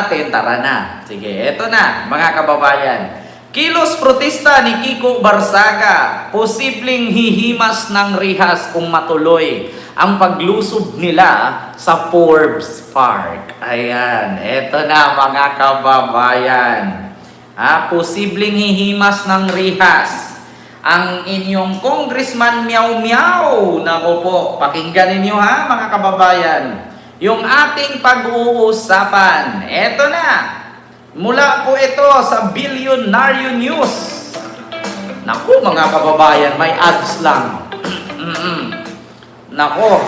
natin, tara na. Sige, eto na, mga kababayan. Kilos protesta ni Kiko Barzaga, posibleng hihimas ng rihas kung matuloy ang paglusob nila sa Forbes Park. Ayan, eto na mga kababayan. Posibleng hihimas ng rihas ang inyong Congressman Meow Meow. Nako po, pakinggan ninyo ha mga kababayan. Yung ating pag-uusapan, eto na. Mula po ito sa Billionaire News. Naku mga kababayan, may ads lang. Naku,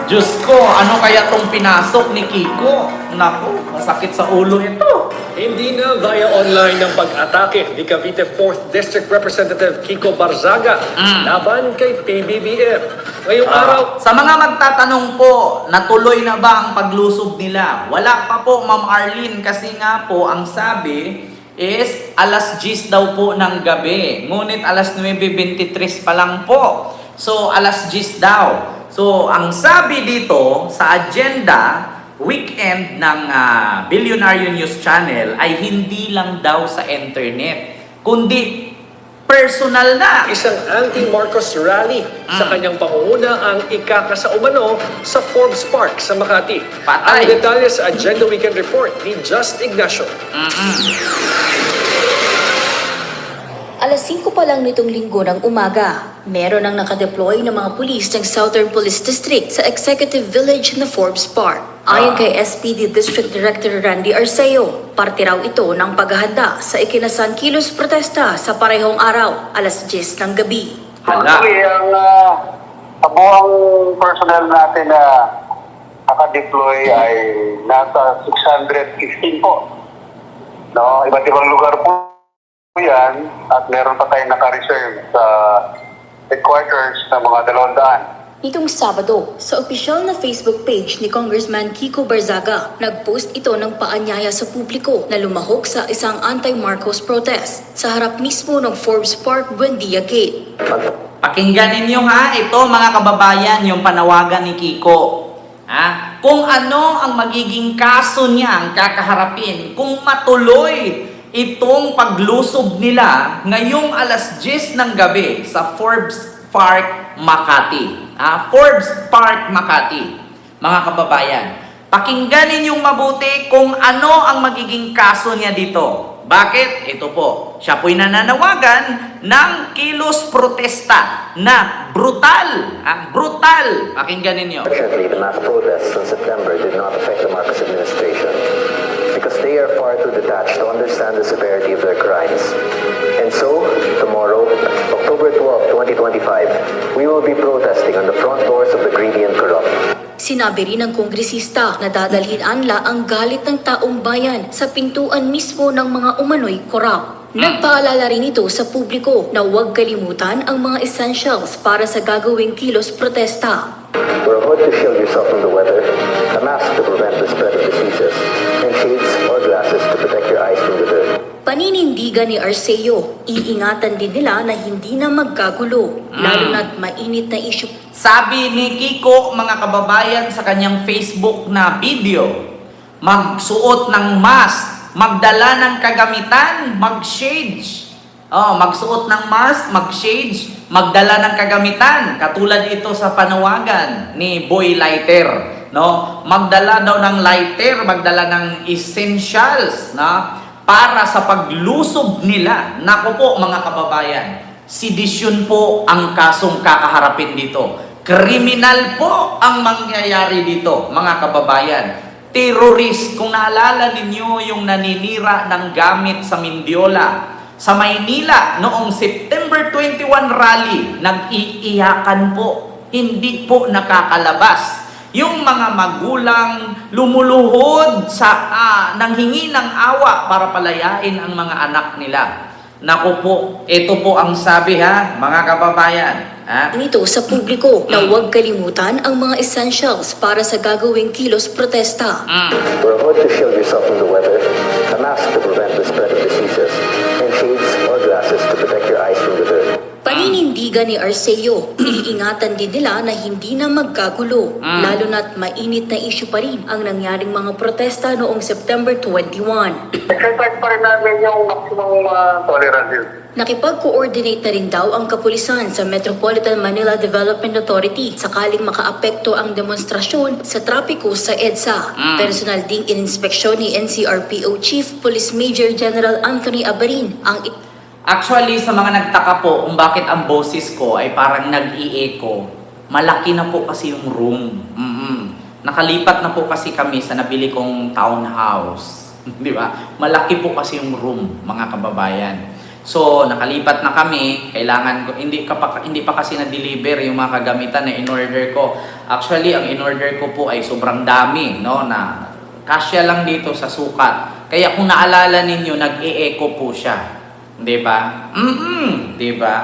Diyos ko, ano kaya tong pinasok ni Kiko? Naku, masakit sa ulo ito. Hindi na via online ng pag-atake ni Cavite 4th District Representative Kiko Barzaga laban kay PBBM. Ngayong araw, Sa mga magtatanong po, natuloy na ba ang paglusob nila? Wala pa po, Ma'am Arlene, kasi nga po, ang sabi is alas 10 daw po ng gabi. Ngunit alas 9:23 pa lang po. So, alas 10 daw. So, ang sabi dito sa agenda, weekend ng Billionaire News Channel ay hindi lang daw sa internet, kundi personal na. isang anti-Marcos rally sa kanyang pangunguna ang ikakasaumano sa Forbes Park sa Makati. Patay. Ang detalye sa Agenda Weekend Report ni Just Ignacio. Alas 5 pa lang nitong linggo ng umaga, meron ang nakadeploy ng mga pulis ng Southern Police District sa Executive Village na Forbes Park. Ayon kay SPD District Director Randy Arceo, parte raw ito ng paghahanda sa ikinasang kilos protesta sa parehong araw, alas 10 ng gabi. Hala. Actually, ang buong personnel natin na naka-deploy ay nasa 615 po. No, iba't ibang lugar po yan at meron pa tayong naka-reserve sa headquarters ng mga 200. Nitong Sabado, sa opisyal na Facebook page ni Congressman Kiko Barzaga, nagpost ito ng paanyaya sa publiko na lumahok sa isang anti-Marcos protest sa harap mismo ng Forbes Park Buendia Gate. Pakinggan ninyo ha, ito mga kababayan, yung panawagan ni Kiko. Kung ano ang magiging kaso niya ang kakaharapin, kung matuloy itong paglusob nila ngayong alas 10 ng gabi sa Forbes Park, Makati. Forbes Park, Makati. Mga kababayan, pakinggan ninyong mabuti kung ano ang magiging kaso niya dito. Bakit? Ito po, siya po'y nananawagan ng kilos protesta na brutal. Brutal. Pakinggan ninyo. Unfortunately, the mass protests in September did not affect the Marcos administration because they are far too detached to understand the severity of their crimes. And so, tomorrow, October 12, 2025, we will be protesting on the front doors of the greedy and corrupt. Sinabi rin ng kongresista na dadalhin anla ang galit ng taong bayan sa pintuan mismo ng mga umano'y korap. Nagpaalala rin ito sa publiko na huwag kalimutan ang mga essentials para sa gagawing kilos protesta. Wear a hood to shield yourself from the weather, a mask to prevent the spread of diseases, and shades or glasses to protect your eyes from the dirt. Paninindigan ni Arceo, iingatan din nila na hindi na magkagulo, lalo na't mainit na issue. Sabi ni Kiko, mga kababayan, sa kanyang Facebook na video, magsuot ng mask, magdala ng kagamitan, mag-shades. Magsuot ng mask, mag-shades, magdala ng kagamitan. Katulad ito sa panawagan ni Boy Lighter. No? Magdala daw ng lighter, magdala ng essentials para sa paglusob nila. Naku po mga kababayan, sedisyon po ang kasong kakaharapin dito. Kriminal po ang mangyayari dito, mga kababayan. Terrorist, kung naalala ninyo yung naninira ng gamit sa Mindiola, sa Maynila, noong September 21 rally, nag-iiyakan po, hindi po nakakalabas. Yung mga magulang lumuluhod sa nanghingi ng awa para palayain ang mga anak nila. Naku po, ito po ang sabi mga kababayan. Nito sa publiko na huwag kalimutan ang mga essentials para sa gagawing kilos protesta. Wear a hood to shield yourself from the weather, a mask to prevent the spread of diseases, and shades or glasses to protect your eyes from the dirt. Paninindigan panindigan ni Arceo, iniingatan din nila na hindi na magkagulo, lalo na't mainit na issue pa rin ang nangyaring mga protesta noong September 21. Exercise pa rin namin yung maximum tolerance. Nakipag-coordinate na rin daw ang kapulisan sa Metropolitan Manila Development Authority sakaling makaapekto ang demonstrasyon sa trapiko sa EDSA. Personal ding ininspeksyon ni NCRPO Chief Police Major General Anthony Abarin ang Actually, sa mga nagtaka po kung bakit ang boses ko ay parang nag-i-echo, malaki na po kasi yung room. Nakalipat na po kasi kami sa nabili kong townhouse. Di ba? Malaki po kasi yung room, mga kababayan. So, nakalipat na kami, kailangan ko, hindi pa kasi na-deliver yung mga kagamitan na in-order ko. Actually, ang in-order ko po ay sobrang dami, no, na kasya lang dito sa sukat. Kaya kung naalala ninyo, nag-e-echo po siya. 'Di ba? 'Di ba?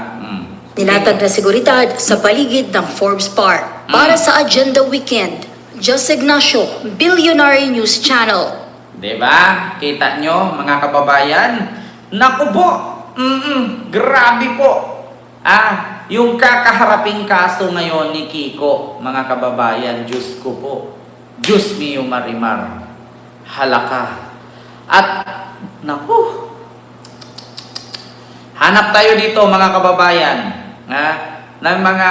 nilatag na seguridad sa paligid ng Forbes Park. Para sa Agenda Weekend, Jos Ignacio, Billionaire News Channel. 'Di ba? Kita nyo, mga kababayan? Naku po! Grabe po! Yung kakaharaping kaso ngayon ni Kiko, mga kababayan, Diyos ko po. Diyos mio marimar. Halaka. At, naku, hanap tayo dito, mga kababayan, ng mga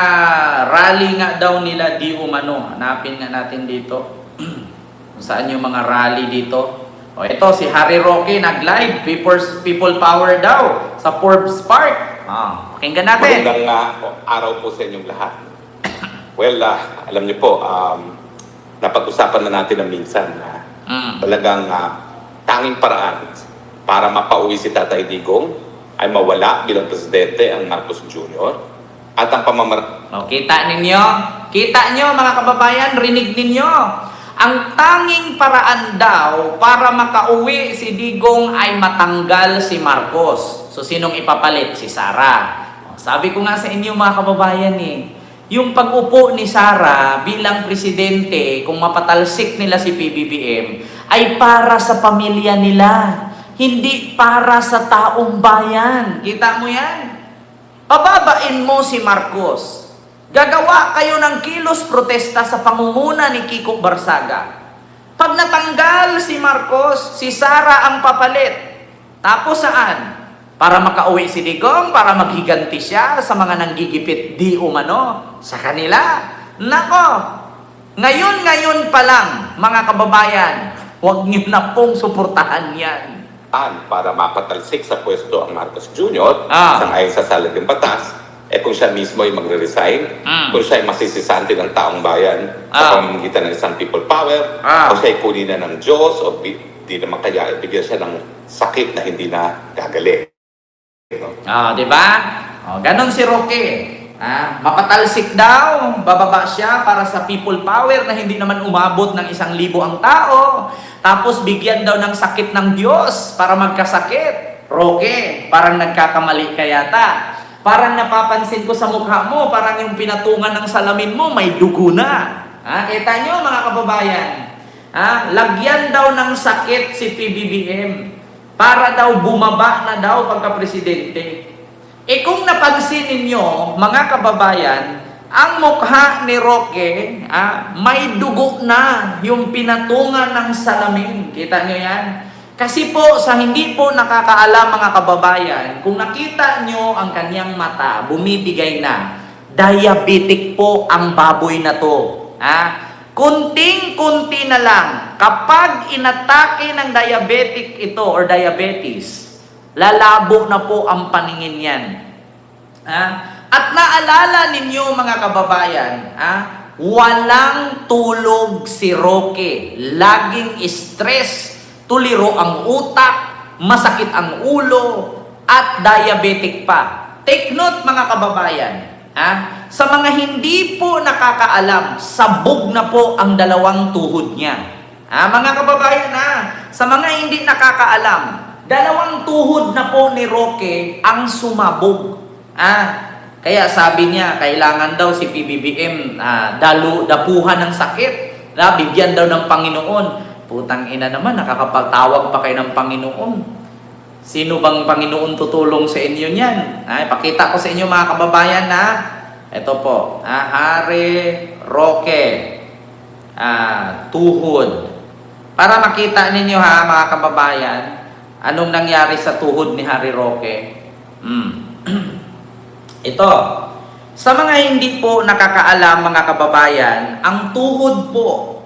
rally nga daw nila di umano. Hanapin nga natin dito. Kung saan yung mga rally dito. O ito, si Harry Roque nag-live. People Power daw sa Forbes Park. Pakinggan natin. Magandang araw po sa inyong lahat. Well, alam niyo po, napag-usapan na natin na minsan na talagang tanging paraan para mapauwi si Tatay Digong ay mawala bilang presidente ang Marcos Jr. at ang Kita ninyo? Kita nyo, mga kababayan, rinig ninyo. Ang tanging paraan daw para makauwi si Digong ay matanggal si Marcos. So, sinong ipapalit? Si Sara. Sabi ko nga sa inyo, mga kababayan, yung pag-upo ni Sara bilang presidente, kung mapatalsik nila si PBBM, ay para sa pamilya nila. Hindi para sa taong bayan. Kita mo yan? Pababain mo si Marcos. Gagawa kayo ng kilos protesta sa pangunguna ni Kiko Barzaga. Pag natanggal si Marcos, si Sara ang papalit. Tapos saan? Para makauwi si Digong, para maghiganti siya sa mga nanggigipit di umano sa kanila. Nako, ngayon pa lang, mga kababayan, huwag niyo na pong suportahan yan. para mapatalsik sa pwesto ang Marcos Jr. Sang-ayon sa salad ng batas, kung siya mismo ay magre-resign, kung siya ay masisisante ng taong bayan sa pamamagitan ng isang people power, o siya ay kunin na ng Diyos, o di naman kaya ibigyan siya ng sakit na hindi na gagaling. Di ba? Ganon si Roque. Mapatalsik daw, bababa siya para sa people power na hindi naman umabot ng 1,000 ang tao. Tapos bigyan daw ng sakit ng Diyos para magkasakit. Roque, parang nagkakamali ka yata. Parang napapansin ko sa mukha mo, parang yung pinatungan ng salamin mo, may dugo na. Kita nyo, mga kababayan. Lagyan daw ng sakit si PBBM para daw bumaba na daw pagka-presidente. Kung napansin ninyo, mga kababayan, ang mukha ni Roque, may dugo na yung pinatungan ng salamin. Kita nyo yan? Kasi po, sa hindi po nakakaalam, mga kababayan, kung nakita nyo ang kanyang mata, bumibigay na, diabetic po ang baboy na to. Kunting-kunti na lang, kapag inatake ng diabetic ito or diabetes, lalabo na po ang paningin yan. At naalala ninyo, mga kababayan, walang tulog si Roque. Laging stress, tuliro ang utak, masakit ang ulo, at diabetic pa. Take note, mga kababayan, sa mga hindi po nakakaalam, sabog na po ang 2 tuhod niya. Mga kababayan, sa mga hindi nakakaalam, 2 tuhod na po ni Roque ang sumabog. Kaya sabi niya, kailangan daw si PBBM dapuhan ng sakit. Bigyan daw ng Panginoon. Putang ina naman, nakakapagtawag pa kayo ng Panginoon. Sino bang Panginoon tutulong sa inyo niyan? Pakita ko sa inyo mga kababayan na ito po, Hari Roque, tuhod. Para makita ninyo mga kababayan, anong nangyari sa tuhod ni Hari Roque. Ito, sa mga hindi po nakakaalam mga kababayan, ang tuhod po,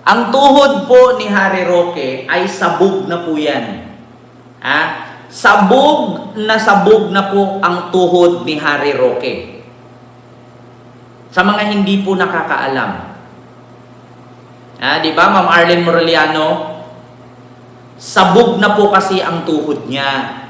ang tuhod po ni Hari Roque ay sabog na po yan. Sabog na po ang tuhod ni Hari Roque. Sa mga hindi po nakakaalam. Di ba, Ma'am Arlene Moreliano? Sabog na po kasi ang tuhod niya.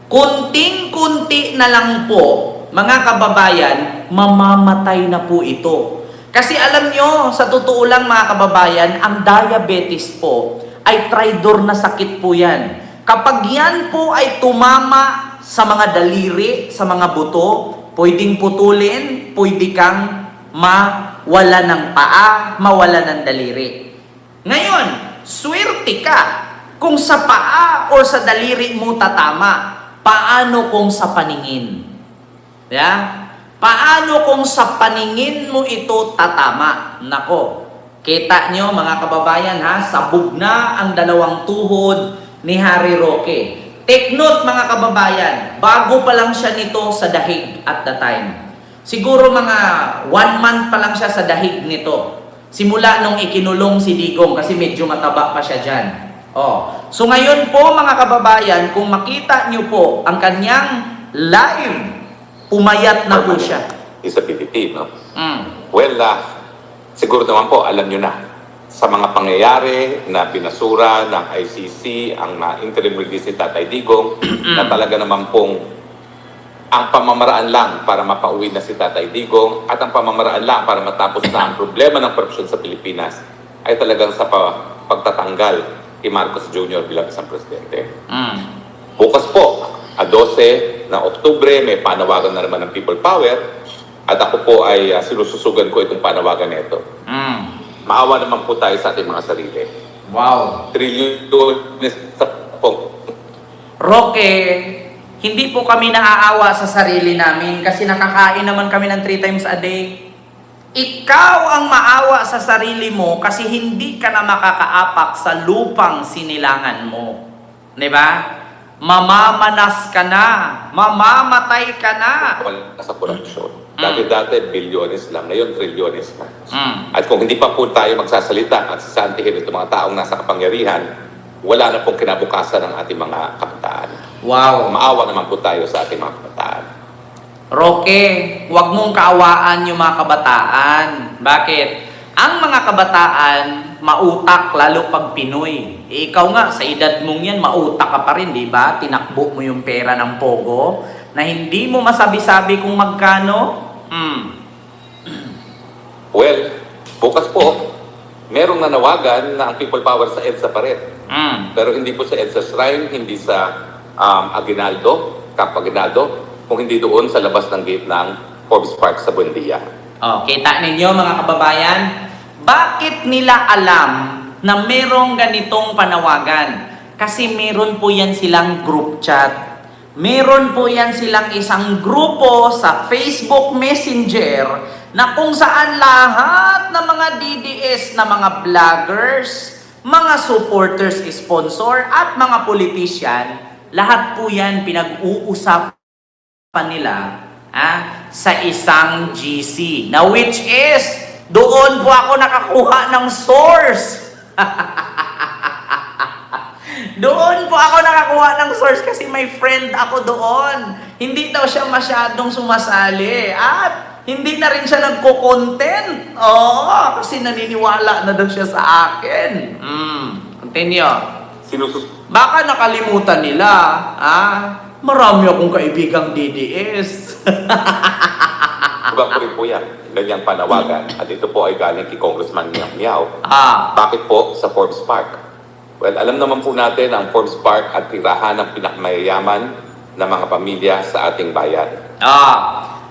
Kunting-kunti na lang po, mga kababayan, mamamatay na po ito. Kasi alam nyo, sa totoo lang mga kababayan, ang diabetes po ay traidor na sakit po yan. Kapag yan po ay tumama sa mga daliri, sa mga buto, pwedeng putulin, pwede kang mawala ng paa, mawala ng daliri. Ngayon, swerte ka kung sa paa o sa daliri mo tatama. Paano kung sa paningin? Paano kung sa paningin mo ito tatama? Nako, kita nyo mga kababayan sabog na ang dalawang tuhod ni Hari Roque. Take note mga kababayan, bago pa lang siya nito sa dahig at the time. Siguro mga 1 month pa lang siya sa dahig nito. Simula nung ikinulong si Digong kasi medyo mataba pa siya dyan. So ngayon po mga kababayan, kung makita nyo po ang kanyang live, pumayat na po siya. Isa PDP, no? Well, siguro naman po, alam nyo na, sa mga pangyayari na binasura ng ICC, ang interim release ni Tatay Digong, na talaga naman pong ang pamamaraan lang para mapauwi na si Tatay Digong at ang pamamaraan lang para matapos na ang problema ng korupsyon sa Pilipinas ay talagang sa pagtatanggal kay Marcos Jr. bilang isang presidente. Bukas po, 12 na Oktubre, may panawagan na naman ng People Power at ako po ay sinususugan ko itong panawagan nito. Maawa naman po tayo sa ating mga sarili. Wow. Trilyones po. Roque, hindi po kami naaawa sa sarili namin kasi nakakain naman kami ng 3 times a day. Ikaw ang maawa sa sarili mo kasi hindi ka na makakaapak sa lupang sinilangan mo. Diba? Mamamanas ka na. Mamamatay ka na. Wala sa korupsyon. Dati-dati, bilyones lang. Ngayon, trilyones na. At kung hindi pa po tayo magsasalita at sasantihin itong mga taong nasa kapangyarihan, wala na pong kinabukasan ng ating mga kabataan. Wow. Maawa naman po tayo sa ating mga kabataan. Roque, huwag mong kaawaan yung mga kabataan. Bakit? Ang mga kabataan, mautak lalo pag Pinoy. Ikaw nga, sa edad mong yan, mautak ka pa rin, di ba? Tinakbo mo yung pera ng Pogo na hindi mo masabi-sabi kung magkano. Well, bukas po, merong nanawagan na ang People Power sa EDSA pa rin. Pero hindi po sa EDSA Shrine, hindi sa Aguinaldo, Camp Aguinaldo, kung hindi doon sa labas ng gate ng Forbes Park sa Buendia. Kita ninyo mga kababayan, bakit nila alam na merong ganitong panawagan? Kasi meron po yan silang group chat. Meron po yan silang isang grupo sa Facebook Messenger na kung saan lahat ng mga DDS na mga vloggers, mga supporters, sponsor, at mga politician, lahat po yan pinag-uusapan nila sa isang GC. Na which is, doon po ako nakakuha ng source. Doon po ako nakakuha ng source kasi may friend ako doon. Hindi daw siya masyadong sumasali at hindi na rin siya nagko-content. Kasi naniniwala na daw siya sa akin. Continue. Baka nakalimutan nila. Marami akong kaibigang DDS. Iba po rin po yan. Ganyang panawagan. At ito po ay galing kay Congressman Miao Miao. Bakit po sa Forbes Park? Well, alam naman po natin ang Forbes Park at tirahan ng pinakamayayaman na mga pamilya sa ating bayan.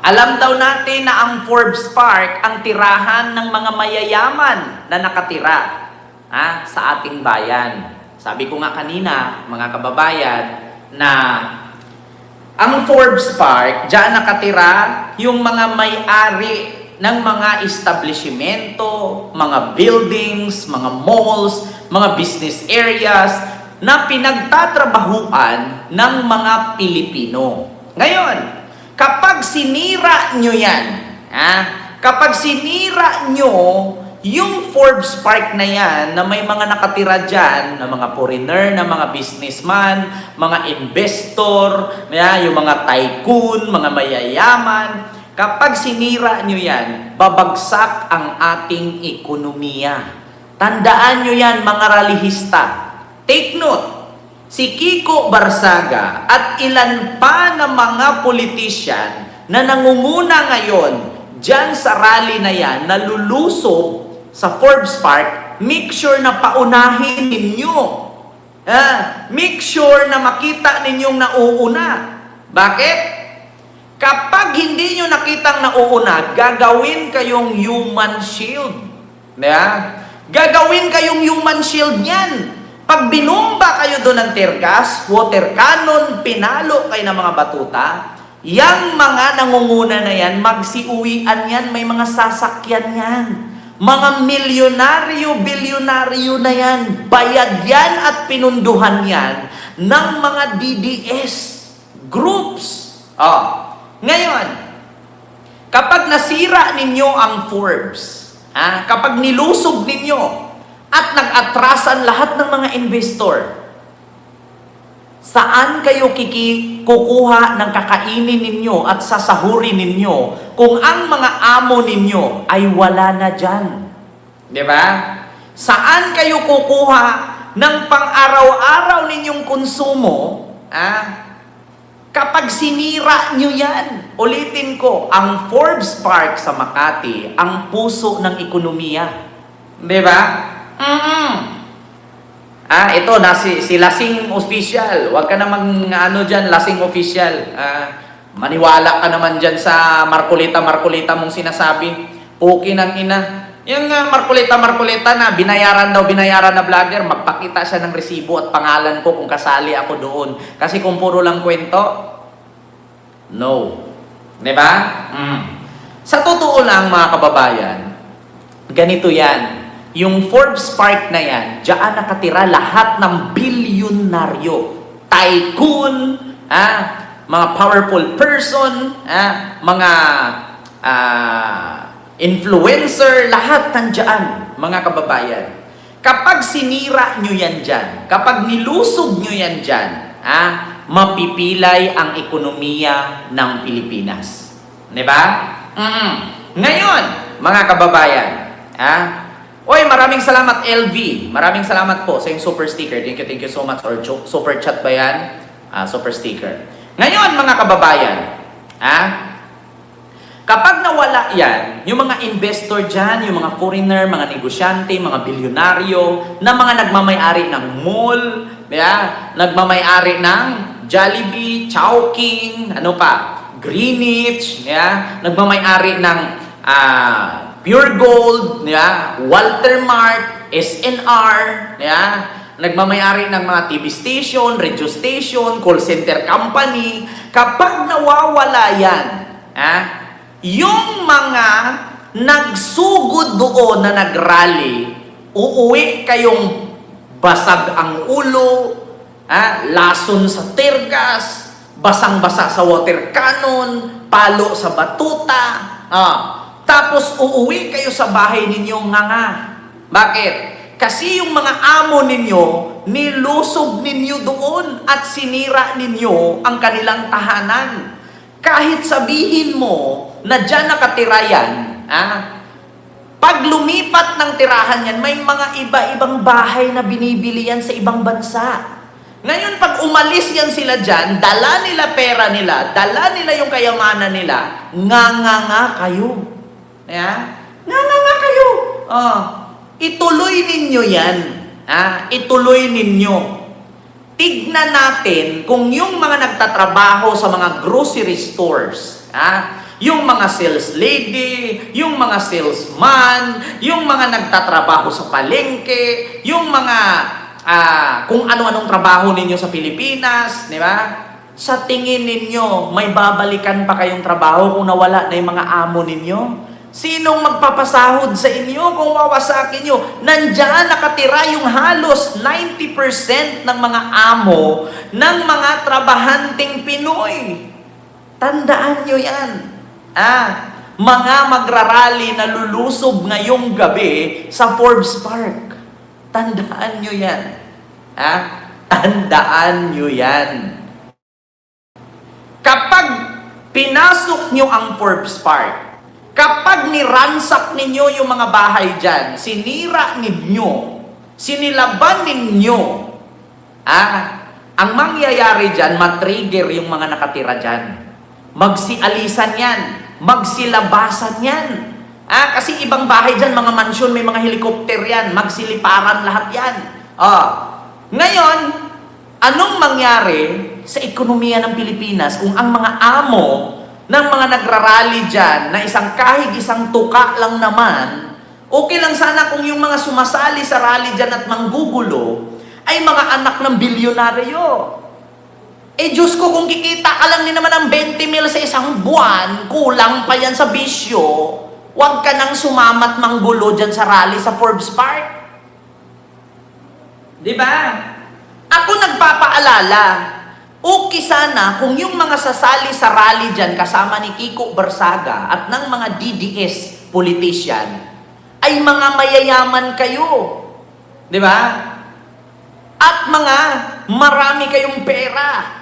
Alam daw natin na ang Forbes Park ang tirahan ng mga mayayaman na nakatira sa ating bayan. Sabi ko nga kanina, mga kababayan, na ang Forbes Park, diyan nakatira yung mga may-ari ng mga establishmento, mga buildings, mga malls, mga business areas na pinagtatrabahuan ng mga Pilipino. Ngayon, kapag sinira nyo yan, kapag sinira nyo yung Forbes Park na yan, na may mga nakatira dyan, na mga foreigner, na mga businessman, mga investor, yung mga tycoon, mga mayayaman, kapag sinira nyo yan, babagsak ang ating ekonomiya. Tandaan nyo yan, mga ralihista. Take note, si Kiko Barzaga at ilan pa na mga politician na nangunguna ngayon dyan sa rally na yan, na lulusob sa Forbes Park, make sure na paunahin ninyo. Make sure na makita ninyong nauuna. Bakit? Kapag hindi nyo nakitang nauuna, gagawin kayong human shield. Gagawin kayong human shield niyan. Pag binomba kayo doon ng tear gas, water cannon, pinalo kayo ng mga batuta, yang mga nangunguna na yan, magsiuwian yan, may mga sasakyan yan. Mga milyonaryo, bilyonaryo na yan. Bayad yan at pinunduhan yan ng mga DDS groups. Ngayon, kapag nasira ninyo ang Forbes, kapag nilusob ninyo at nag-atrasan lahat ng mga investor, saan kayo kukuha ng kakainin ninyo at sasahurin ninyo kung ang mga amo ninyo ay wala na dyan? Diba? Saan kayo kukuha ng pang-araw-araw ninyong konsumo kapag sinira nyo yan? Ulitin ko, ang Forbes Park sa Makati, ang puso ng ekonomiya. Diba? Ito na si Lasing Official. Huwag ka namang dyan, Lasing Official. Maniwala ka naman dyan sa Marcolita mong sinasabi. Puki ng ina. Yung Marcolita na binayaran na vlogger, magpakita siya ng resibo at pangalan ko kung kasali ako doon. Kasi kung puro lang kwento, no. Diba? Sa totoo lang mga kababayan, ganito yan. Yung Forbes Park na yan, diyan nakatira lahat ng bilyonaryo, tycoon, mga powerful person, mga influencer, lahat nandiyan, mga kababayan. Kapag sinira nyo yan dyan, kapag nilusob nyo yan dyan, mapipilay ang ekonomiya ng Pilipinas. Diba? Ngayon, mga kababayan, Oy, maraming salamat LV. Maraming salamat po sa yung super sticker. Thank you so much. Or super chat ba yan? Super sticker. Ngayon, mga kababayan, kapag nawala yan, yung mga investor dyan, yung mga foreigner, mga negosyante, mga bilyonaryo, na mga nagmamay-ari ng mall, nagmamay-ari ng Jollibee, Chowking, Greenwich, nagmamay-ari ng Pure Gold, Walter Mart, SNR, nagmamay-ari ng mga TV station, radio station, call center company. Kapag nawawala yan, yung mga nagsugod doon na nagrally, uuwi kayong basag ang ulo, lason sa tear gas, basang-basa sa water cannon, palo sa batuta, tapos uuwi kayo sa bahay ninyo nganga. Bakit? Kasi yung mga amo ninyo, nilusob ninyo doon at sinira ninyo ang kanilang tahanan. Kahit sabihin mo na dyan nakatira yan, pag lumipat ng tirahan yan, may mga iba-ibang bahay na binibili yan sa ibang bansa. Ngayon, pag umalis yan sila dyan, dala nila pera nila, dala nila yung kayamanan nila, nganga kayo. Nga kayo. Ituloy ninyo yan. Ituloy ninyo. Tignan natin kung yung mga nagtatrabaho sa mga grocery stores, yung mga sales lady, yung mga salesman, yung mga nagtatrabaho sa palengke, yung mga kung ano-anong trabaho ninyo sa Pilipinas, di ba? Sa tingin ninyo, may babalikan pa kayong trabaho kung nawala na yung mga amo ninyo? Sinong magpapasahod sa inyo kung wawasakin nyo? Nandiyan nakatira yung halos 90% ng mga amo ng mga trabahanteng Pinoy. Tandaan nyo yan. Mga magrarally na lulusob ngayong gabi sa Forbes Park. Tandaan nyo yan. Tandaan nyo yan. Kapag pinasok nyo ang Forbes Park, kapag niransak ninyo yung mga bahay dyan, sinira ninyo, sinilaban ninyo, ang mangyayari dyan, matrigger yung mga nakatira dyan. Magsialisan yan, magsilabasan yan. Kasi ibang bahay dyan, mga mansyon, may mga helikopter yan, magsiliparan lahat yan. Ngayon, anong mangyari sa ekonomiya ng Pilipinas kung ang mga amo ng mga nagrarally dyan na isang tuka lang naman, okay lang sana kung yung mga sumasali sa rally dyan at manggugulo ay mga anak ng bilyonaryo. Diyos ko, kung kikita ka lang din naman ng 20 mil sa isang buwan, kulang pa yan sa bisyo, huwag ka nang sumamat manggulo dyan sa rally sa Forbes Park. Diba? Ako nagpapaalala, okay sana kung yung mga sasali sa rally dyan kasama ni Kiko Barzaga at ng mga DDS politician ay mga mayayaman kayo. Di ba? At mga marami kayong pera.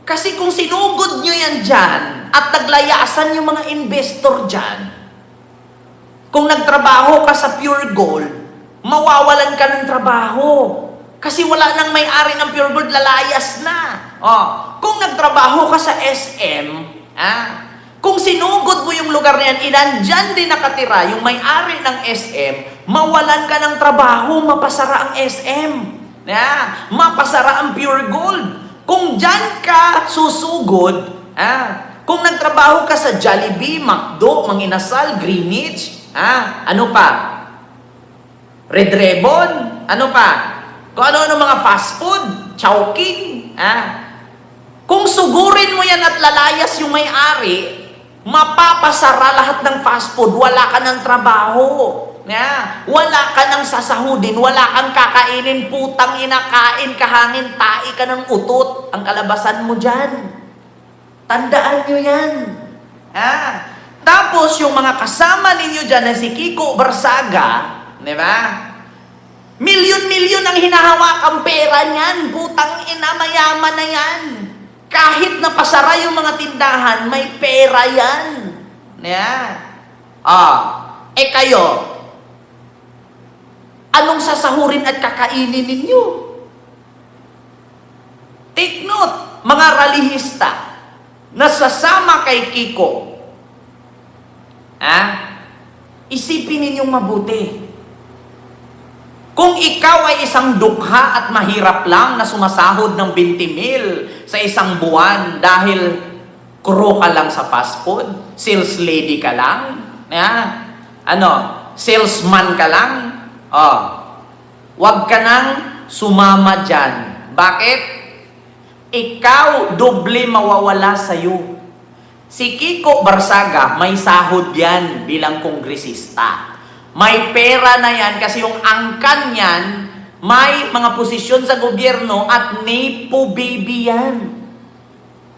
Kasi kung sinugod nyo yan dyan at naglayasan yung mga investor dyan, kung nagtrabaho ka sa Pure Gold, mawawalan ka ng trabaho. Kasi wala nang may-ari ng Pure Gold, lalayas na. Kung nagtrabaho ka sa SM, kung sinugod mo yung lugar na yan, inandyan din nakatira yung may-ari ng SM, mawalan ka ng trabaho, mapasara ang SM. Mapasara ang Pure Gold. Kung dyan ka susugod, kung nagtrabaho ka sa Jollibee, McDo, Manginasal, Greenwich, ano pa? Red Ribbon, ano pa? Kung ano-ano mga fast food, Chowking, kung sugurin mo yan at lalayas yung may-ari, mapapasara lahat ng fast food, wala ka ng trabaho. Wala ka ng sasahudin, wala kang kakainin, putang inakain, kahangin, tae ka ng utot, ang kalabasan mo dyan. Tandaan nyo yan. Tapos yung mga kasama ninyo dyan na si Kiko Barzaga, di ba? Milyon-milyon ang hinahawakang pera niyan. Putang ina, mayaman na yan. Kahit napasara yung mga tindahan, may pera yan. Kayo, anong sasahurin at kakainin ninyo? Take note, mga rallyista, nasasama kay Kiko. Isipin ninyong mabuti. Kung ikaw ay isang dukha at mahirap lang na sumasahod ng 20 mil sa isang buwan dahil kuro ka lang sa fast food, sales lady ka lang, salesman ka lang, wag ka nang sumama dyan. Bakit? Ikaw, doble mawawala sa'yo. Si Kiko Barzaga, may sahod yan bilang kongresista. May pera na yan kasi yung angkan yan, may mga posisyon sa gobyerno at Nepo baby yan.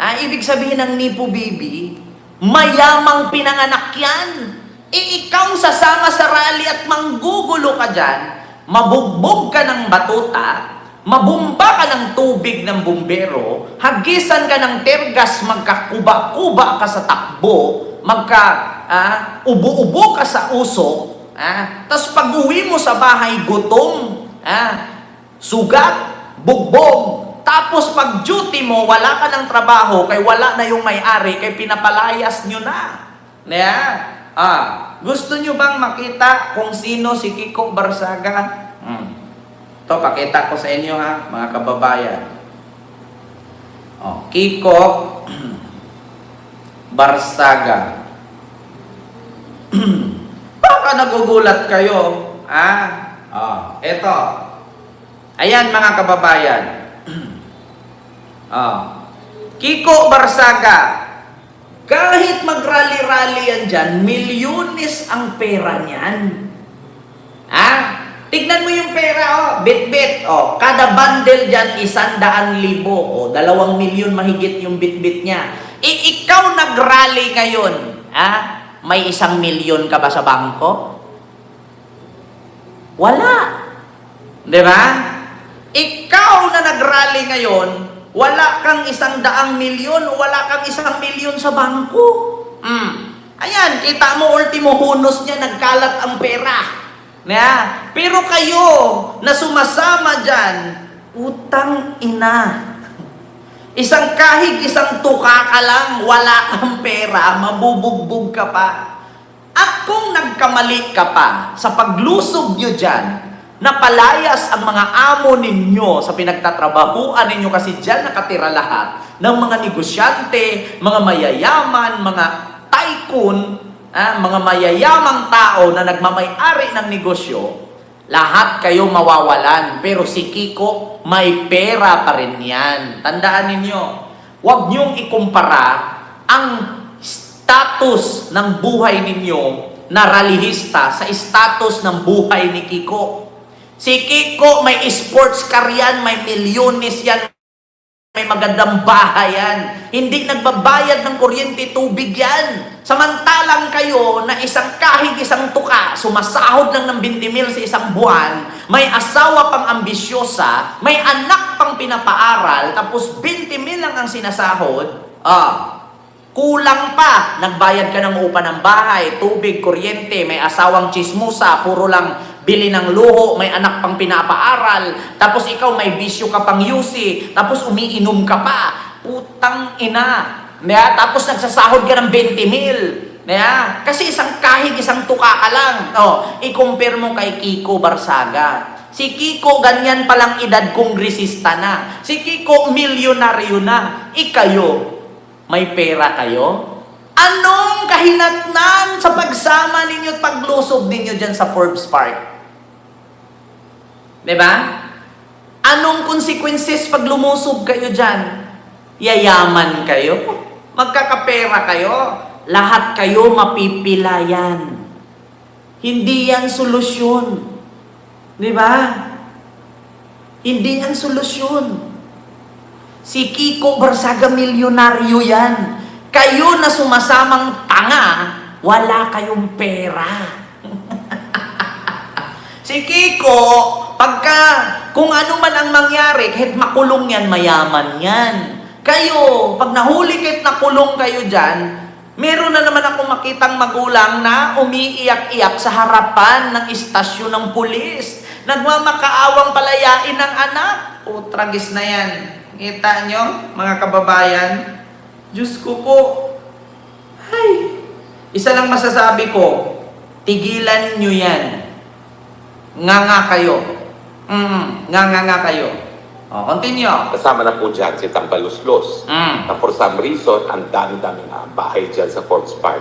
Ibig sabihin ng Nepo baby, mayamang pinanganak yan. Ikaw sasama sa rally at manggugulo ka dyan, mabugbog ka ng batuta, mabumba ka ng tubig ng bumbero, hagisan ka ng tergas, magkakuba-kuba ka sa takbo, ubo-ubo ka sa usok, tapos pag-uwi mo sa bahay, gutom, sugat, bugbog, tapos pag duty mo, wala ka ng trabaho, kay wala na yung may-ari, kay pinapalayas nyo na. Gusto nyo bang makita kung sino si Kiko Barzaga? Ito, pakita ko sa inyo mga kababayan. Kiko Barzaga. Baka nagugulat kayo. Ito. Ayan mga kababayan. Kiko Barzaga, kahit mag-rally-rally yan dyan, milyones ang pera niyan. Tignan mo yung pera, bit-bit. Kada bundle dyan, 100,000. 2 milyon mahigit yung bit-bit niya. Ikaw nag-rally ngayon, may 1 milyon ka ba sa bangko? Wala. Di ba? Ikaw na nag-rally ngayon, wala kang 100 milyon o wala kang 1 milyon sa bangko. Ayan, kita mo, ultimo hunos niya, nagkalat ang pera. Pero kayo na sumasama dyan, utang ina. Isang kahig, isang tuka ka lang, wala kang pera, mabubugbog ka pa. At kung nagkamali ka pa sa paglusob nyo dyan, napalayas ang mga amo ninyo sa pinagtatrabahuan ninyo kasi dyan nakatira lahat ng mga negosyante, mga mayayaman, mga tycoon, mga mayayamang tao na nagmamay-ari ng negosyo, lahat kayo mawawalan. Pero si Kiko, may pera pa rin yan. Tandaan ninyo, huwag niyong ikumpara ang status ng buhay ninyo na rallyista sa status ng buhay ni Kiko. Si Kiko, may sports car yan, may milyones yan, may magandang bahay yan. Hindi nagbabayad ng kuryente, tubig yan. Samantalang kayo na isang kahig, isang tuka, sumasahod lang ng 20,000 sa isang buwan, may asawa pang ambisyosa, may anak pang pinapaaral, tapos 20,000 lang ang sinasahod, kulang pa. Nagbayad ka ng upa ng bahay, tubig, kuryente, may asawang chismusa, puro lang bili ng luho, may anak pang pinapaaral, tapos ikaw may bisyo ka pang yusi, tapos umiinom ka pa. Putang ina. Tapos nagsasahod ka ng 20,000. Kasi isang kahig, isang tuka ka lang. I-compare mo kay Kiko Barzaga. Si Kiko, ganyan palang edad kongresista na. Si Kiko, milyonaryo na. Ikayo, may pera kayo? Anong kahinatnan sa pagsama ninyo at paglusob ninyo dyan sa Forbes Park? Diba? Anong consequences pag lumusob kayo dyan? Yayaman kayo? Magkakapera kayo? Lahat kayo mapipilayan. Hindi yan solusyon. Diba? Hindi yan solusyon. Si Kiko Barzaga, milyonaryo yan. Kayo na sumasamang tanga, wala kayong pera. Si Kiko, kung ano man ang mangyari, kahit makulong yan, mayaman yan. Kayo, pag nahuli kahit nakulong kayo dyan, meron na naman akong makitang magulang na umiiyak-iyak sa harapan ng istasyon ng pulis. Nagmamakaawang palayain ng anak. Tragis na yan. Kita nyo, mga kababayan? Diyos ko po. Ay, isa lang masasabi ko, tigilan nyo yan. Nga kayo. Nga kayo. Continue. Kasama na po dyan si Tambaluslos. Na for some reason, ang dami-dami na bahay dyan sa Forbes Park.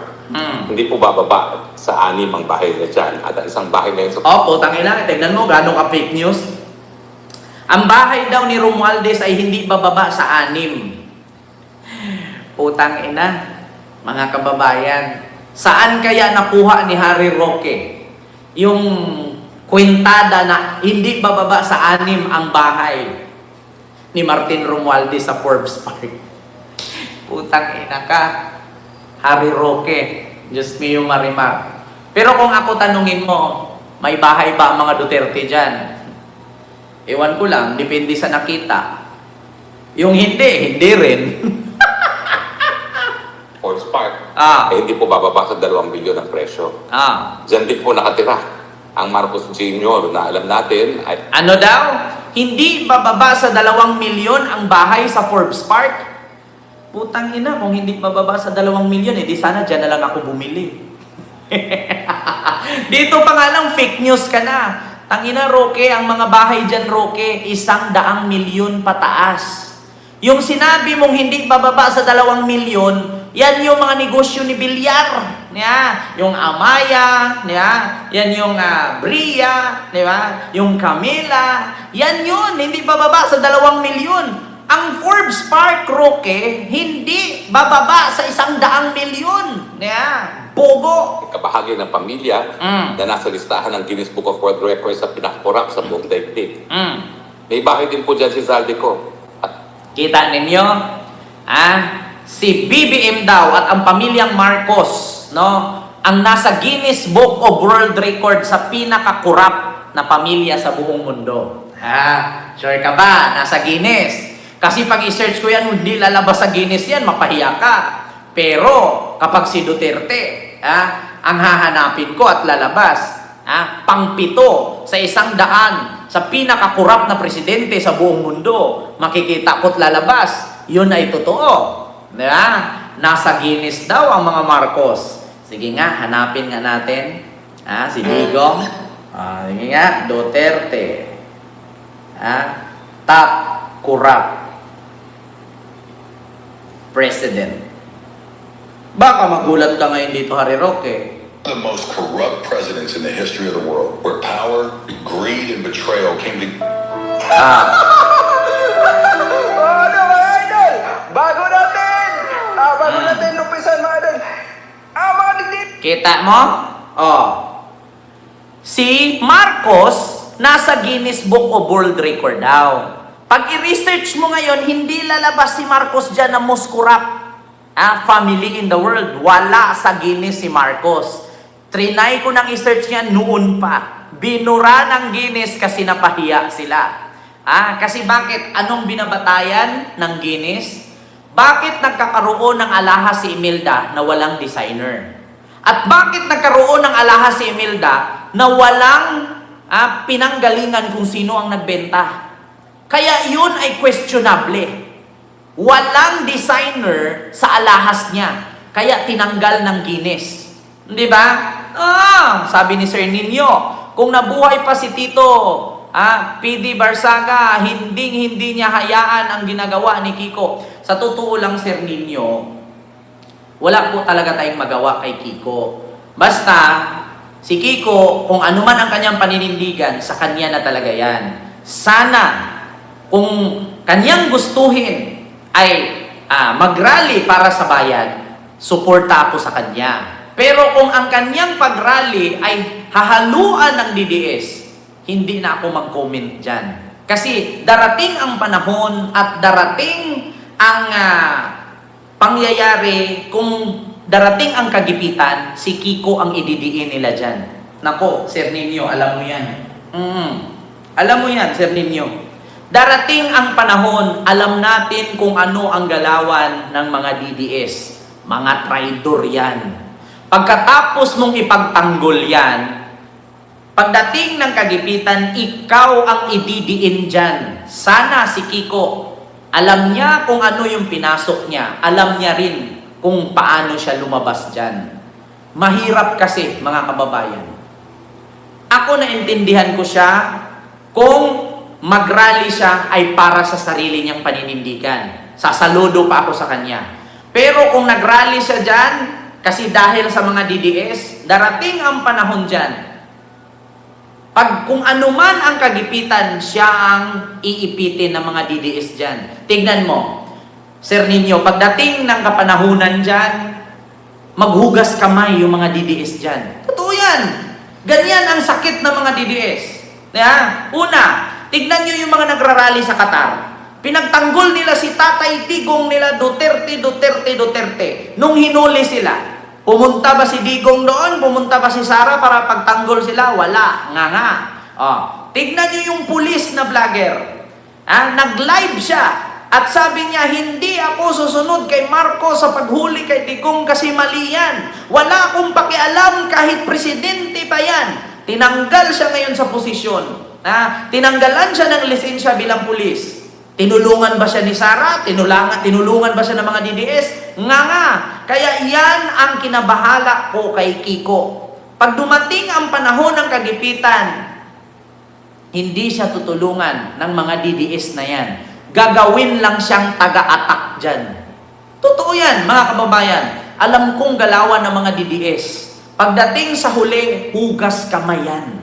Hindi po bababa sa 6 ang bahay na dyan. At ang isang bahay na yun sa... Putang ina, tignan mo, gano'ng ka fake news. Ang bahay daw ni Romualdez ay hindi bababa sa 6. Putang ina, mga kababayan. Saan kaya nakuha ni Harry Roque yung kwentada na hindi bababa sa 6 ang bahay ni Martin Romualdez sa Forbes Park? Putang ina ka, Harry Roque. Diyos mio Marimar. Pero kung ako tanungin mo, may bahay ba ang mga Duterte dyan? Ewan ko lang, depende sa nakita. Yung hindi rin. Forbes Park, hindi po bababa sa 2 bilyon ang presyo. Diyan din po nakatira ang Marcos Jr. na alam natin ay... Ano daw? Hindi bababa sa 2 milyon ang bahay sa Forbes Park? Putang ina, kung hindi bababa sa 2 milyon, di sana dyan na lang ako bumili. Dito pa nga lang, fake news ka na. Tangina, Roque, ang mga bahay dyan, Roque, 100 milyon pataas. Yung sinabi mong hindi bababa sa 2 milyon, yan yung mga negosyo ni Bilyar. Yung Amaya, yan yung Bria, di ba? Yung Camila, yan yun, hindi bababa sa 2 milyon. Ang Forbes Park Roque, hindi bababa sa 100 milyon. Bogo. Kabahagi ng pamilya na nasa listahan ng Guinness Book of World Records sa pinakakurap sa buong daigdig. May bahay din po dyan si Zaldico. Kita ninyo? Si BBM daw at ang pamilyang Marcos, no, ang nasa Guinness Book of World Record sa pinakakurap na pamilya sa buong mundo. Sure ka ba? Nasa Guinness. Kasi pag i-search ko yan, hindi lalabas sa Guinness yan, mapahiya ka. Pero kapag si Duterte, ang hahanapin ko at lalabas, pang-7 sa 100 sa pinakakurap na presidente sa buong mundo, makikita ko't lalabas, yun ay totoo. Diba? Nasa Guinness daw ang mga Marcos. Sige nga, hanapin nga natin. Si Digong. Sige nga, Duterte. Top corrupt president. Baka magulat ka ngayon dito, Harry Roque. The most corrupt presidents in the history of the world, where power, greed, and betrayal came to... Bago natin umpisan, mga idol. Mga digdig! Kita mo? Si Marcos, nasa Guinness Book of World Record daw. Pag i-research mo ngayon, hindi lalabas si Marcos dyan na most corrupt family in the world. Wala sa Guinness si Marcos. Trinay ko nang i-search niya noon pa. Binura ng Guinness kasi napahiya sila. Kasi bakit? Anong binabatayan ng Guinness? Bakit nagkakaroon ng alahas si Imelda na walang designer? At bakit nagkaroon ng alahas si Imelda na walang pinanggalingan kung sino ang nagbenta? Kaya yun ay questionable. Walang designer sa alahas niya. Kaya tinanggal ng Guinness. Di ba? Sabi ni Sir Nino, kung nabuhay pa si Tito PD Barzaga, hindi niya hayaan ang ginagawa ni Kiko. Sa totoo lang, Sir Nino, wala po talaga tayong magawa kay Kiko. Basta, si Kiko, kung ano man ang kanyang paninindigan, sa kanya na talaga yan. Sana, kung kanyang gustuhin ay mag-rally para sa bayan, suporta ako sa kanya. Pero kung ang kanyang pag-rally ay hahaluan ng DDS, hindi na ako mag-comment dyan. Kasi darating ang panahon at darating ang pangyayari, kung darating ang kagipitan, si Kiko ang ididiin nila dyan. Nako, Sir Nino, alam mo yan. Alam mo yan, Sir Nino. Darating ang panahon, alam natin kung ano ang galawan ng mga DDS. Mga traidor yan. Pagkatapos mong ipagtanggol yan, pagdating ng kagipitan, ikaw ang ididiin dyan. Sana si Kiko, alam niya kung ano yung pinasok niya. Alam niya rin kung paano siya lumabas dyan. Mahirap kasi, mga kababayan. Ako naintindihan ko siya kung mag-rally siya ay para sa sarili niyang paninindigan. Sasaludo pa ako sa kanya. Pero kung nag-rally siya dyan, kasi dahil sa mga DDS, darating ang panahon dyan, kung anuman ang kagipitan, siya ang iipitin ng mga DDS dyan. Tignan mo, Sir Nino, pagdating ng kapanahunan dyan, maghugas kamay yung mga DDS dyan. Totoo yan. Ganyan ang sakit ng mga DDS. Una, tignan nyo yung mga nagrarally sa Qatar. Pinagtanggol nila si Tatay Digong nila Duterte. Nung hinuli sila, pumunta ba si Digong doon? Pumunta ba si Sara para pagtanggol sila? Wala. Nga. Tignan nyo yung pulis na vlogger. Nag-live siya. At sabi niya, hindi ako susunod kay Marcos sa paghuli kay Digong kasi mali yan. Wala akong pakialam kahit presidente pa yan. Tinanggal siya ngayon sa posisyon. Tinanggalan siya ng lisensya bilang pulis. Tinulungan ba siya ni Sara? Tinulungan ba siya ng mga DDS? Nga. Kaya yan ang kinabahala ko kay Kiko. Pag dumating ang panahon ng kagipitan, hindi siya tutulungan ng mga DDS na yan. Gagawin lang siyang taga-attack dyan. Totoo yan, mga kababayan. Alam kong galawan ng mga DDS. Pagdating sa huli, hugas kamay yan.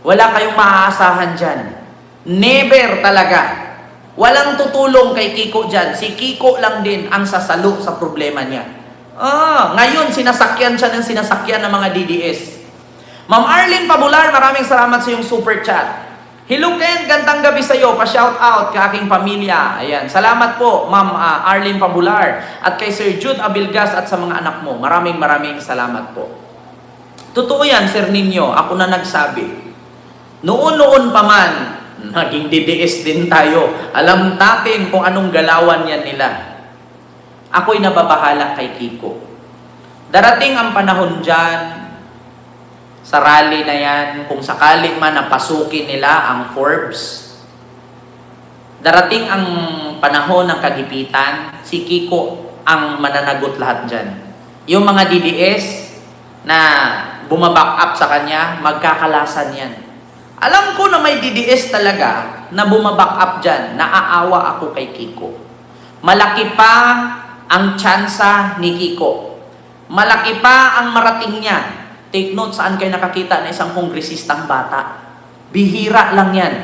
Wala kayong maaasahan dyan. Never talaga. Walang tutulong kay Kiko dyan. Si Kiko lang din ang sasalo sa problema niya. Ngayon, sinasakyan siya ng sinasakyan ng mga DDS. Ma'am Arlene Pabular, maraming salamat sa iyong super chat. Hello Ken, gandang gabi sa iyo. Pa-shout out ka aking pamilya. Ayan, salamat po Ma'am Arlene Pabular at kay Sir Jude Abilgas at sa mga anak mo. Maraming salamat po. Totoo yan, Sir Nino. Ako na nagsabi. Noon pa man, naging DDS din tayo. Alam natin kung anong galawan yan nila. Ako'y nababahala kay Kiko. Darating ang panahon dyan, sa rally na yan, kung sakali man napasukin nila ang Forbes, darating ang panahon ng kagipitan, si Kiko ang mananagot lahat dyan. Yung mga DDS na bumaback up sa kanya, magkakalasan yan. Alam ko na may DDS talaga na bumaback up dyan, naaawa ako kay Kiko. Malaki pa ang tsansa ni Kiko. Malaki pa ang marating niya. Take note, saan kayo nakakita na isang kongresistang bata? Bihira lang yan.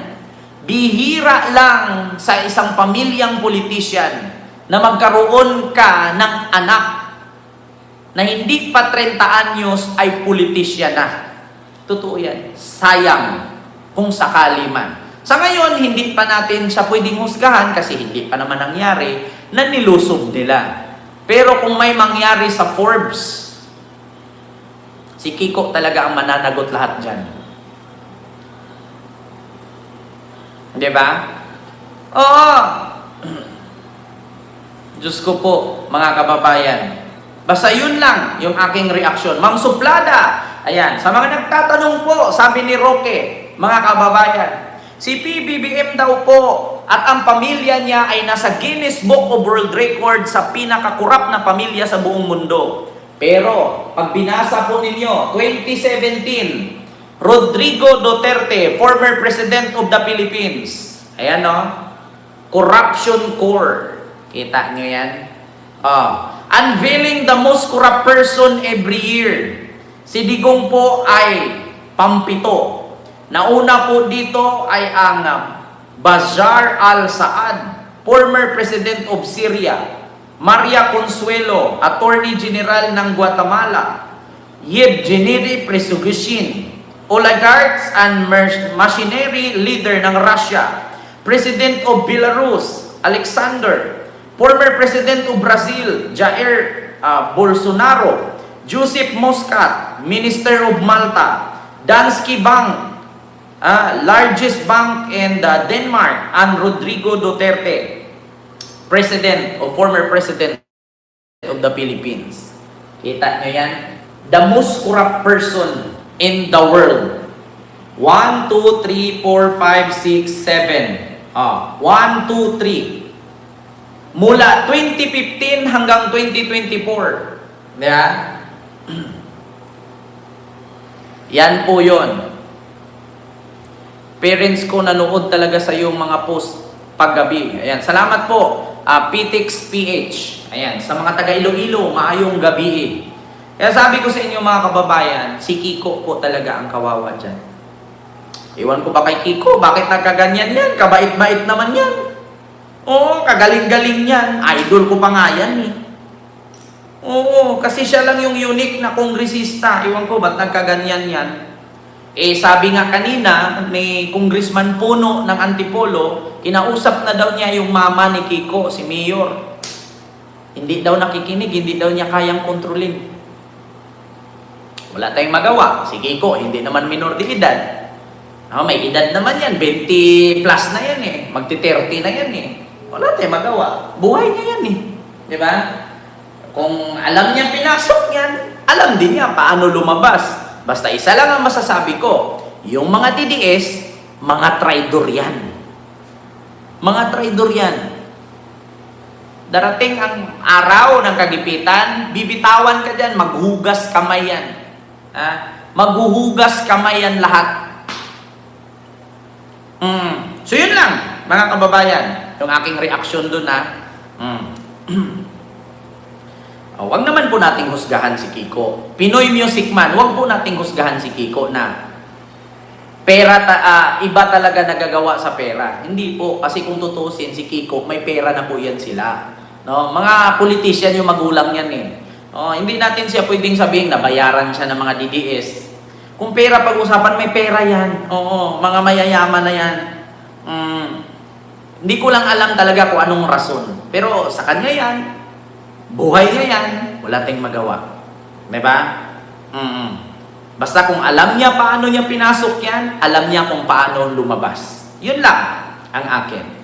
Bihira lang sa isang pamilyang politician na magkaroon ka ng anak na hindi pa 30 anyos ay politisyan na. Totoo yan. Sayang kung sakali man. Sa ngayon, hindi pa natin siya pwedeng husgahan kasi hindi pa naman nangyari na nilusob nila. Pero kung may mangyari sa Forbes, si Kiko talaga ang mananagot lahat dyan. Di ba? Oo. Diyos ko po, mga kababayan. Basta yun lang yung aking reaksyon. Ma'am Suplada, ayan, sa mga nagtatanong po, sabi ni Roque, mga kababayan, si PBBM daw po at ang pamilya niya ay nasa Guinness Book of World Record sa pinakakurap na pamilya sa buong mundo. Pero, pag binasa po ninyo, 2017, Rodrigo Duterte, former President of the Philippines. Ayan o, corruption core. Kita nyo yan? Unveiling the most corrupt person every year. Si Digong po ay pampito. Nauna po dito ay ang Bashar al-Assad, former President of Syria. Maria Consuelo, Attorney General ng Guatemala. Yevgeny Prigozhin, oligarchs and machinery leader ng Russia. President of Belarus, Alexander. Former President of Brazil, Jair Bolsonaro. Joseph Muscat, Minister of Malta. Danske Bank, largest bank in Denmark, and Rodrigo Duterte, former President of the Philippines. Kita nyo yan? The most corrupt person in the world. 1, 2, 3, 4, 5, 6, 7. 1, 2, 3. Mula 2015 hanggang 2024. Diba? Yan po yun. Parents ko nanood talaga sa iyong mga post paggabi. Ayan, salamat po. Pitix PH. Ayan, sa mga taga Iloilo, maayong gabi. Kaya sabi ko sa inyo mga kababayan, si Kiko po talaga ang kawawa dyan. Iwan ko ba kay Kiko? Bakit nagkaganyan yan? Kabait-bait naman yan. Oo, kagaling-galing yan. Idol ko pa nga yan eh. Oo, kasi siya lang yung unique na kongresista. Iwan ko, ba't nagkaganyan yan? Sabi nga kanina ni Congressman Puno ng Antipolo, kinausap na daw niya yung mama ni Kiko, si Mayor. Hindi daw nakikinig, hindi daw niya kayang kontrolin. Wala tayong magawa. Si Kiko, hindi naman minor de edad. May edad naman yan, 20 plus na yan eh. Magti-30 na yan eh. Wala tayong magawa. Buhay niya yan eh. Di ba? Kung alam niya pinasok yan, alam din niya paano lumabas. Basta isa lang ang masasabi ko, yung mga DDS, mga traidor yan. Mga traidor yan. Darating ang araw ng kagipitan, bibitawan ka dyan, maghugas kamay yan. Maghuhugas kamay yan lahat. So yun lang, mga kababayan, yung aking reaksyon dun Wag naman po nating husgahan si Kiko. Pinoy Music Man, wag po nating husgahan si Kiko na pera, iba talaga nagagawa sa pera. Hindi po, kasi kung tutusin si Kiko, may pera na po yan sila. No? Mga politician yung magulang yan eh. Hindi natin siya pwedeng sabihin na bayaran siya ng mga DDS. Kung pera pag-usapan, may pera yan. Oo, mga mayayaman na yan. Hindi ko lang alam talaga kung anong rason. Pero sa kanya yan, buhay niya yan, wala tayong magawa. Diba? Basta kung alam niya paano niya pinasok yan, alam niya kung paano lumabas. Yun lang ang akin.